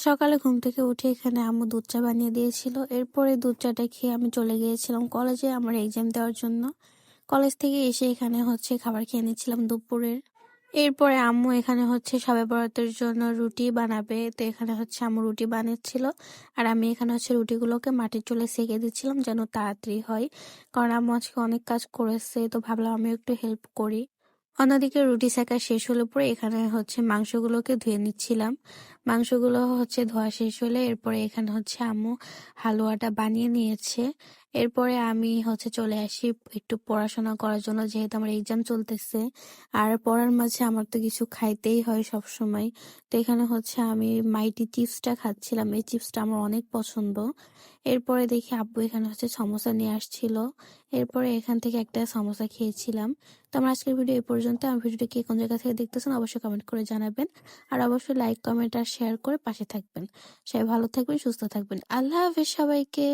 সকালে ঘুম থেকে উঠে এখানে আম্মু দুধ চা বানিয়ে দিয়েছিল। এরপরে দুধ চাটা খেয়ে আমি চলে গিয়েছিলাম কলেজে আমার এক্সাম দেওয়ার জন্য। কলেজ থেকে এসে এখানে খাবার খেয়ে নিচ্ছিলাম দুপুরের। এরপরে আম্মু এখানে শবে বরাতের জন্য রুটি বানাবে। তো এখানে আম্মু রুটি বানাচ্ছিল। আর আমি এখানে রুটিগুলোকে মাটির চুলে সেঁকে দিচ্ছিলাম যেন তাড়াতাড়ি হয়। কারণ আম্মু আজকে অনেক কাজ করেছে, তো ভাবলাম আমি একটু হেল্প করি। অন্যদিকে রুটি সেঁকা শেষ হলে পরে এখানে মাংসগুলোকে ধুয়ে নিচ্ছিলাম। মাংসগুলো ধোয়া শেষ হলে এরপরে এখানে আম্মু হালুয়াটা বানিয়ে নিয়েছে। এরপরে আমি চলে আসি একটু পড়াশোনা করার জন্য, যেহেতু আমার এক্সাম চলতেছে। আর পড়ার মাঝে আমার তো কিছু খাইতেই হয় সব সময়। তো এখানে আমি মাইটি চিপসটা খাচ্ছিলাম। এই চিপসটা আমার অনেক পছন্দ। এরপরে দেখি আব্বু এখানে সমোসা নিয়ে আসছিল। এরপরে এখান থেকে একটা সমোসা খেয়েছিলাম। তো আমার আজকের ভিডিও এই পর্যন্ত। আমার ভিডিওটি কে কোন জায়গা থেকে দেখতেছেন অবশ্যই কমেন্ট করে জানাবেন। আর অবশ্যই লাইক, কমেন্ট আর শেয়ার করে পাশে থাকবেন। সবাই ভালো থাকবেন, সুস্থ থাকবেন। আল্লাহ হাফেজ সবাইকে।